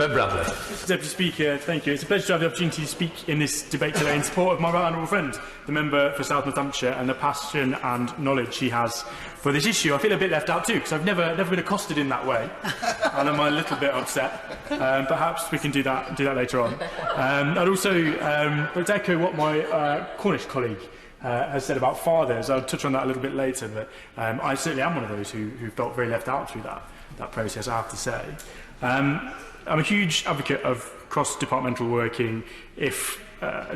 Ben Bradley. Deputy Speaker, thank you. It's a pleasure to have the opportunity to speak in this debate today in support of my right honourable friend, the member for South Northamptonshire, and the passion and knowledge he has for this issue. I feel a bit left out too, because I've never been accosted in that way, and I'm a little bit upset. Perhaps we can do that later on. I'd also like to echo what my Cornish colleague has said about fathers. I'll touch on that a little bit later, but I certainly am one of those who felt very left out through that process, I have to say. I'm a huge advocate of cross-departmental working if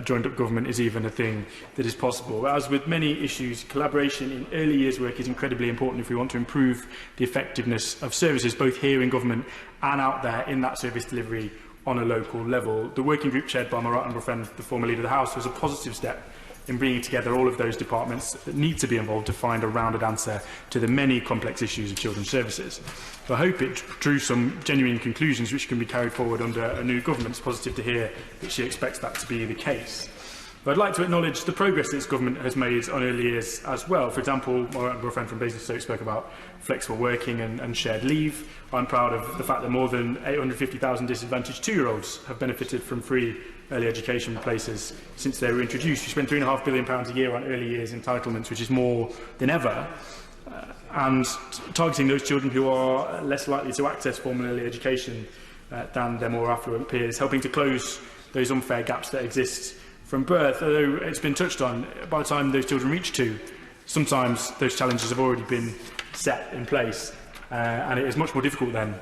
joined-up government is even a thing that is possible. As with many issues, collaboration in early years work is incredibly important if we want to improve the effectiveness of services, both here in government and out there in that service delivery on a local level. The working group chaired by my right honourable friend, the former Leader of the House, was a positive step in bringing together all of those departments that need to be involved to find a rounded answer to the many complex issues of children's services. I hope it drew some genuine conclusions which can be carried forward under a new government. It's positive to hear that she expects that to be the case. But I'd like to acknowledge the progress this government has made on early years as well. For example, my friend from Basingstoke spoke about flexible working and shared leave. I'm proud of the fact that more than 850,000 disadvantaged 2-year-olds have benefited from free early education places since they were introduced. We spend £3.5 billion a year on early years entitlements, which is more than ever, and targeting those children who are less likely to access formal early education than their more affluent peers, helping to close those unfair gaps that exist from birth. Although it's been touched on, by the time those children reach 2, sometimes those challenges have already been set in place, and it is much more difficult then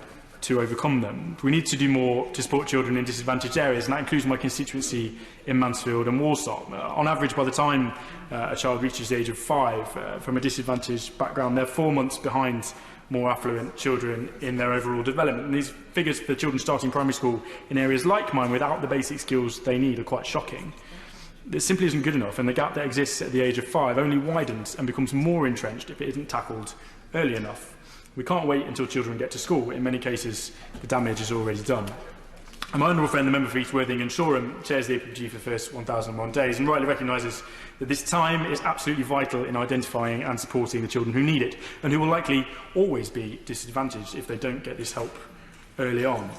to overcome them. We need to do more to support children in disadvantaged areas, and that includes my constituency in Mansfield and Warsaw. On average, by the time a child reaches the age of 5 from a disadvantaged background, they're 4 months behind more affluent children in their overall development. And these figures for children starting primary school in areas like mine without the basic skills they need are quite shocking. This simply isn't good enough, and the gap that exists at the age of 5 only widens and becomes more entrenched if it isn't tackled early enough. We can't wait until children get to school. In many cases, the damage is already done. And my honourable friend, the member for East Worthing and Shoreham, chairs the APG for the first 1001 days and rightly recognises that this time is absolutely vital in identifying and supporting the children who need it and who will likely always be disadvantaged if they don't get this help early on.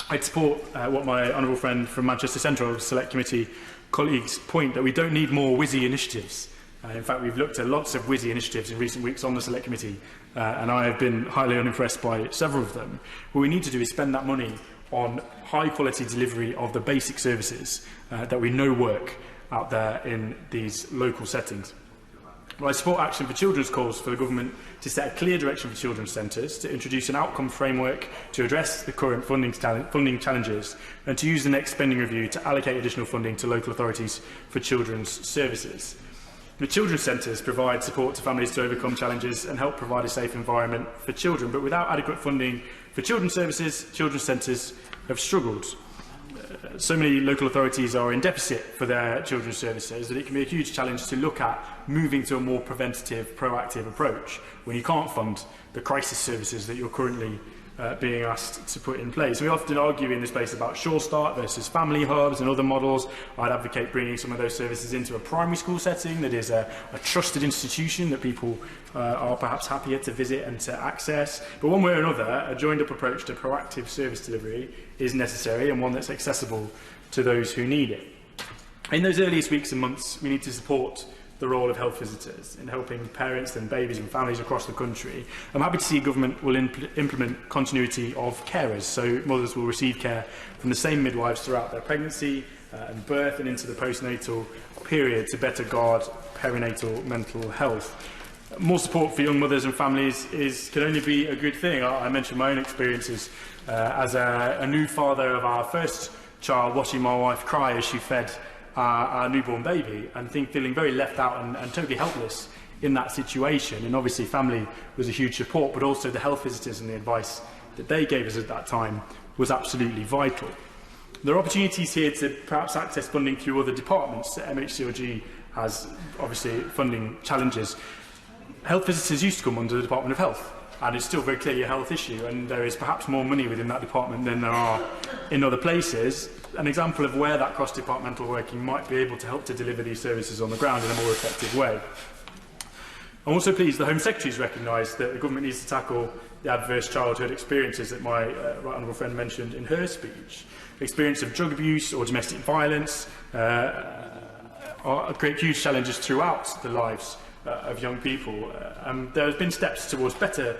I'd support what my honourable friend from Manchester Central Select Committee colleagues point that we don't need more WYSI initiatives. In fact, we've looked at lots of WYSI initiatives in recent weeks on the Select Committee, and I have been highly unimpressed by several of them. What we need to do is spend that money on high-quality delivery of the basic services that we know work out there in these local settings. Well, I support Action for Children's calls for the government to set a clear direction for children's centres, to introduce an outcome framework to address the current funding challenges, and to use the next spending review to allocate additional funding to local authorities for children's services. The children's centres provide support to families to overcome challenges and help provide a safe environment for children, but without adequate funding for children's services, children's centres have struggled. So many local authorities are in deficit for their children's services that it can be a huge challenge to look at moving to a more preventative, proactive approach when you can't fund the crisis services that you're currently being asked to put in place. We often argue in this place about Sure Start versus family hubs and other models. I'd advocate bringing some of those services into a primary school setting that is a trusted institution that people are perhaps happier to visit and to access. But one way or another, a joined-up approach to proactive service delivery is necessary, and one that's accessible to those who need it. In those earliest weeks and months, we need to support the role of health visitors in helping parents and babies and families across the country. I'm happy to see government will implement continuity of carers, so mothers will receive care from the same midwives throughout their pregnancy and birth and into the postnatal period to better guard perinatal mental health. More support for young mothers and families can only be a good thing. I mentioned my own experiences as a new father of our first child, watching my wife cry as she fed our newborn baby, and feeling very left out and totally helpless in that situation. And obviously family was a huge support, but also the health visitors and the advice that they gave us at that time was absolutely vital. There are opportunities here to perhaps access funding through other departments. MHCLG has obviously funding challenges. Health visitors used to come under the Department of Health, and it's still very clearly a health issue, and there is perhaps more money within that department than there are in other places. An example of where that cross-departmental working might be able to help to deliver these services on the ground in a more effective way. I'm also pleased the Home Secretary has recognised that the government needs to tackle the adverse childhood experiences that my right honourable friend mentioned in her speech. Experience of drug abuse or domestic violence create huge challenges throughout the lives of young people. There have been steps towards better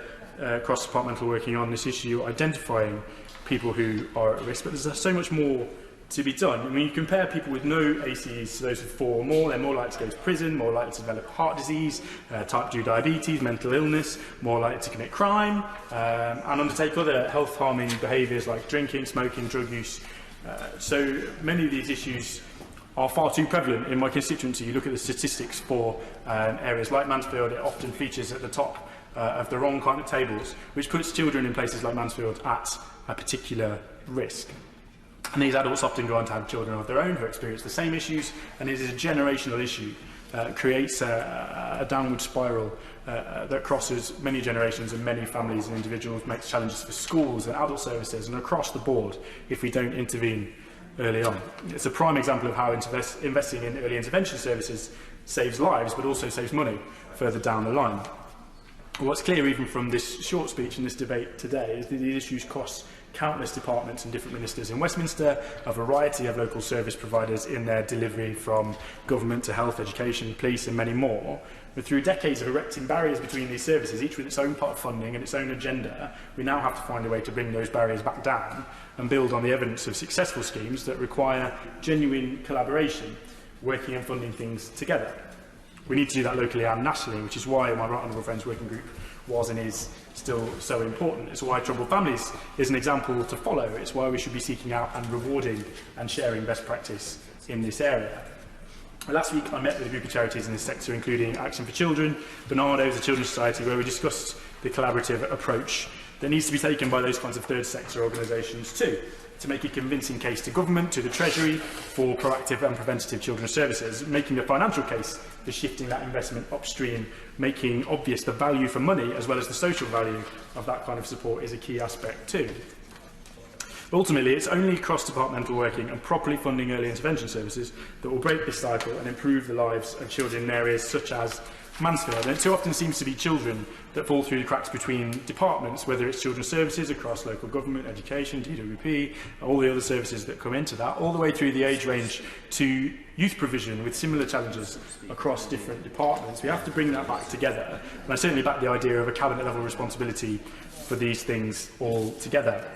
cross-departmental working on this issue, identifying people who are at risk, but there's so much more to be done. I mean, you compare people with no ACEs to those with 4 or more, they're more likely to go to prison, more likely to develop heart disease, type 2 diabetes, mental illness, more likely to commit crime, and undertake other health-harming behaviours like drinking, smoking, drug use. So many of these issues are far too prevalent in my constituency. You look at the statistics for areas like Mansfield, it often features at the top of the wrong kind of tables, which puts children in places like Mansfield at a particular risk. And these adults often go on to have children of their own who experience the same issues, and it is a generational issue. It creates a downward spiral that crosses many generations and many families and individuals, makes challenges for schools and adult services and across the board if we don't intervene early on. It's a prime example of how investing in early intervention services saves lives but also saves money further down the line. What's clear even from this short speech and this debate today is that these issues cost countless departments and different ministers in Westminster, a variety of local service providers in their delivery, from government to health, education, police and many more. But through decades of erecting barriers between these services, each with its own part of funding and its own agenda, we now have to find a way to bring those barriers back down and build on the evidence of successful schemes that require genuine collaboration, working and funding things together. We need to do that locally and nationally, which is why my Right Honourable Friends Working Group was and is still so important. It's why Troubled Families is an example to follow. It's why we should be seeking out and rewarding and sharing best practice in this area. Last week I met with a group of charities in this sector, including Action for Children, Barnardo's, the Children's Society, where we discussed the collaborative approach that needs to be taken by those kinds of third sector organisations too, to make a convincing case to government, to the Treasury, for proactive and preventative children's services, making a financial case for shifting that investment upstream, making obvious the value for money as well as the social value of that kind of support is a key aspect too. Ultimately, it's only cross-departmental working and properly funding early intervention services that will break this cycle and improve the lives of children in areas such as Mansfield. And it too often seems to be children that fall through the cracks between departments, whether it's children's services across local government, education, DWP, all the other services that come into that, all the way through the age range to youth provision with similar challenges across different departments. We have to bring that back together. And I certainly back the idea of a cabinet-level responsibility for these things all together.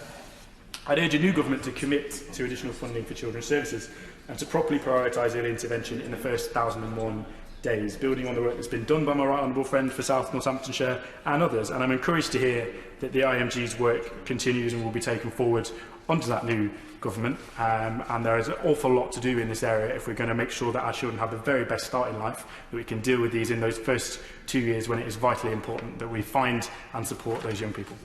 I'd urge a new government to commit to additional funding for children's services and to properly prioritise early intervention in the first 1,001 days, building on the work that's been done by my Right Honourable Friend for South Northamptonshire and others. And I'm encouraged to hear that the IMG's work continues and will be taken forward onto that new government. And there is an awful lot to do in this area if we're going to make sure that our children have the very best start in life, that we can deal with these in those first 2 years when it is vitally important that we find and support those young people.